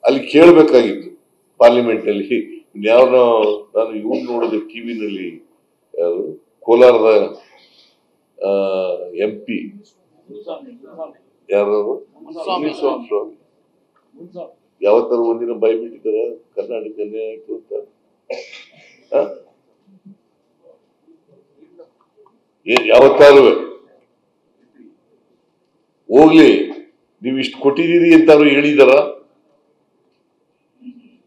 ಅಲ್ಲಿ ಕೇಳಬೇಕಾಗಿತ್ತು ಪಾರ್ಲಿಮೆಂಟ್ ನಲ್ಲಿ. ನಾನು ಇವ್ರು ನೋಡಿದೆ ಟಿವಿನಲ್ಲಿ, ಕೋಲಾರದ MP ಯಾರು ಸ್ವಾಮಿ ಯಾವತ್ತಾರು ಒಂದಿನ ಬಾಯಿ ಬಿಟ್ಟಿದಾರ ಕರ್ನಾಟಕ ಆಯ್ತು ಅಂತ? ಯಾವತ್ತಾರು ಹೋಗ್ಲಿ, ನೀವು ಇಷ್ಟು ಕೊಟ್ಟಿದ್ದೀರಿ ಅಂತಾರು ಹೇಳಿದಾರ?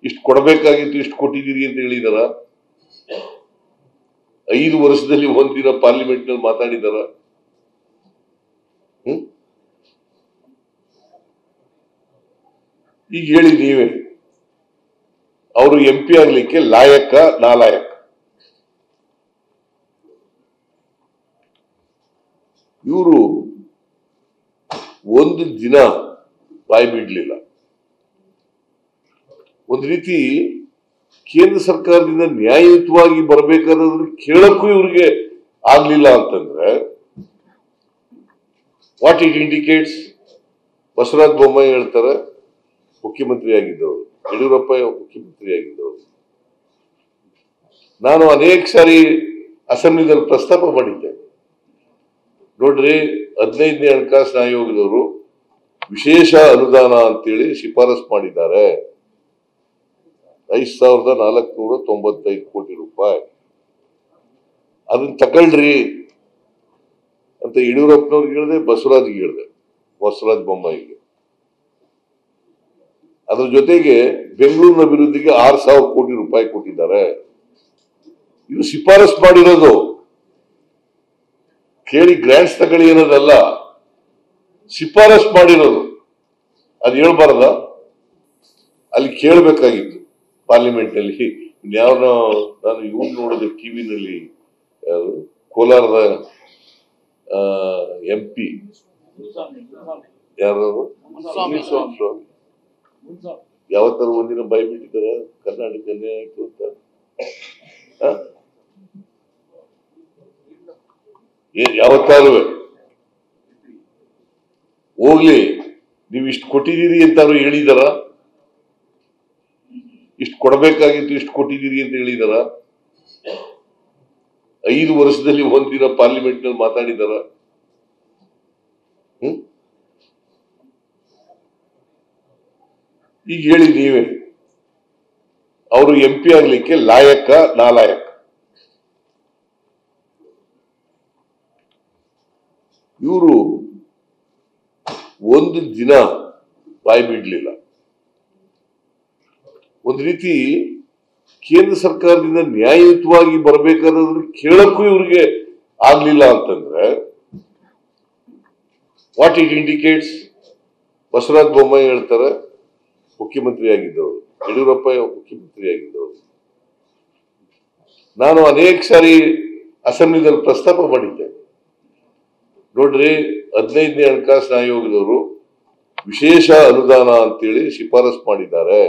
ಇಷ್ಟು ಕೊಡಬೇಕಾಗಿತ್ತು, ಇಷ್ಟು ಕೊಟ್ಟಿದ್ದೀರಿ ಅಂತ ಹೇಳಿದಾರ? 5 ವರ್ಷದಲ್ಲಿ ಒಂದಿನ ಪಾರ್ಲಿಮೆಂಟ್ ನಲ್ಲಿ ಮಾತಾಡಿದಾರ? ಈಗ ಹೇಳಿ ನೀವೇ, ಅವರು MP ಆಗ್ಲಿಕ್ಕೆ ಲಾಯಕ ನಾಲಾಯಕ? ಇವರು ಒಂದು ದಿನ ಬಾಯಿ ಬಿಡ್ಲಿಲ್ಲ. ಒಂದು ರೀತಿ ಕೇಂದ್ರ ಸರ್ಕಾರದಿಂದ ನ್ಯಾಯಯುತವಾಗಿ ಬರಬೇಕಾದ್ರೆ ಕೇಳಕ್ಕೂ ಇವ್ರಿಗೆ ಆಗ್ಲಿಲ್ಲ ಅಂತಂದ್ರೆ what it indicates? Basavaraja Bommai ಹೇಳ್ತಾರೆ ಮುಖ್ಯಮಂತ್ರಿ ಆಗಿದ್ದವರು, ಯಡಿಯೂರಪ್ಪ ಮುಖ್ಯಮಂತ್ರಿ ಆಗಿದ್ದವರು. ನಾನು ಅನೇಕ ಸಾರಿ ಅಸೆಂಬ್ಲಿನಲ್ಲಿ ಪ್ರಸ್ತಾಪ ಮಾಡಿದ್ದೆ. ನೋಡ್ರಿ, 15ನೇ ಹಣಕಾಸಿನ ಆಯೋಗದವರು ವಿಶೇಷ ಅನುದಾನ ಅಂತೇಳಿ ಶಿಫಾರಸ್ ಮಾಡಿದ್ದಾರೆ, 5,495 ಕೋಟಿ ರೂಪಾಯಿ. ಅದನ್ನ ತಗೊಳ್ರಿ ಅಂತ ಯಡಿಯೂರಪ್ಪನವ್ರಿಗೆ ಹೇಳಿದೆ, ಬಸವರಾಜ್ಗೆ ಹೇಳಿದೆ, ಬಸವರಾಜ ಬೊಮ್ಮಾಯಿಗೆ. ಅದ್ರ ಜೊತೆಗೆ ಬೆಂಗಳೂರಿನ ಅಭಿವೃದ್ಧಿಗೆ 6,000 ಕೋಟಿ ರೂಪಾಯಿ ಕೊಟ್ಟಿದ್ದಾರೆ. ಇದು ಶಿಫಾರಸ್ ಮಾಡಿರೋದು, ಕೇಳಿ ಗ್ರಾಂಟ್ಸ್ ತಗೊಳ್ಳಿ ಅನ್ನೋದಲ್ಲ, ಶಿಫಾರಸ್ ಮಾಡಿರೋದು. ಅದು ಹೇಳ್ಬಾರ್ದ? ಅಲ್ಲಿ ಕೇಳಬೇಕಾಗಿತ್ತು ಪಾರ್ಲಿಮೆಂಟ್ ನಲ್ಲಿ. ನಾನು ಇವ್ರು ನೋಡಿದೆ ಟಿವಿನಲ್ಲಿ, ಕೋಲಾರದ MP ಯಾರು ಸ್ವಾಮಿ ಯಾವತ್ತಾರು ಒಂದಿನ ಬಾಯಿ ಬಿಟ್ಟಿದಾರ ಕರ್ನಾಟಕ ಆಯ್ತು ಅಂತ? ಯಾವತ್ತಾರು ಹೋಗ್ಲಿ, ನೀವು ಇಷ್ಟು ಕೊಟ್ಟಿದ್ದೀರಿ ಅಂತಾರು ಹೇಳಿದಾರ? ಇಷ್ಟು ಕೊಡಬೇಕಾಗಿತ್ತು, ಇಷ್ಟು ಕೊಟ್ಟಿದ್ದೀರಿ ಅಂತ ಹೇಳಿದಾರ? 5 ವರ್ಷದಲ್ಲಿ ಒಂದಿನ ಪಾರ್ಲಿಮೆಂಟ್ ನಲ್ಲಿ ಮಾತಾಡಿದಾರ? ಈಗ ಹೇಳಿ ನೀವೇ, ಅವರು MP ಆಗ್ಲಿಕ್ಕೆ ಲಾಯಕ ನಾಲಾಯಕ? ಇವರು ಒಂದು ದಿನ ಬಾಯಿ ಬಿಡ್ಲಿಲ್ಲ. ಒಂದು ರೀತಿ ಕೇಂದ್ರ ಸರ್ಕಾರದಿಂದ ನ್ಯಾಯಯುತವಾಗಿ ಬರಬೇಕಾದ್ರೆ ಕೇಳಕ್ಕೂ ಇವ್ರಿಗೆ ಆಗ್ಲಿಲ್ಲ ಅಂತಂದ್ರೆ what it indicates? Basavaraja Bommai ಹೇಳ್ತಾರೆ ಮುಖ್ಯಮಂತ್ರಿ ಆಗಿದ್ದವರು, ಯಡಿಯೂರಪ್ಪ ಮುಖ್ಯಮಂತ್ರಿ ಆಗಿದ್ದವರು. ನಾನು ಅನೇಕ ಸಾರಿ ಅಸೆಂಬ್ಲಿನಲ್ಲಿ ಪ್ರಸ್ತಾಪ ಮಾಡಿದ್ದೆ. ನೋಡ್ರಿ, 15ನೇ ಹಣಕಾಸಿನ ಆಯೋಗದವರು ವಿಶೇಷ ಅನುದಾನ ಅಂತೇಳಿ ಶಿಫಾರಸ್ ಮಾಡಿದ್ದಾರೆ,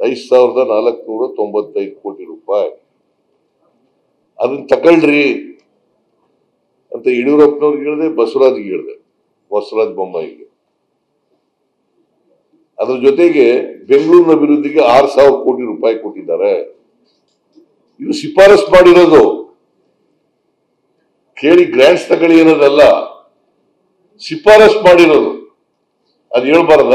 5,495 ಕೋಟಿ ರೂಪಾಯಿ. ಅದನ್ನ ತಗೊಳ್ರಿ ಅಂತ ಯಡಿಯೂರಪ್ಪನವ್ರಿಗೆ ಹೇಳಿದೆ, ಬಸವರಾಜ್ಗೆ ಹೇಳಿದೆ, ಬಸವರಾಜ ಬೊಮ್ಮಾಯಿಗೆ. ಅದ್ರ ಜೊತೆಗೆ ಬೆಂಗಳೂರಿನ ಅಭಿವೃದ್ಧಿಗೆ 6,000 ಕೋಟಿ ರೂಪಾಯಿ ಕೊಟ್ಟಿದ್ದಾರೆ. ಇದು ಶಿಫಾರಸ್ ಮಾಡಿರೋದು, ಕೇಳಿ ಗ್ರಾಂಟ್ಸ್ ತಗೊಳ್ಳಿ ಅನ್ನೋದಲ್ಲ, ಶಿಫಾರಸ್ ಮಾಡಿರೋದು. ಅದು ಹೇಳ್ಬಾರ್ದ?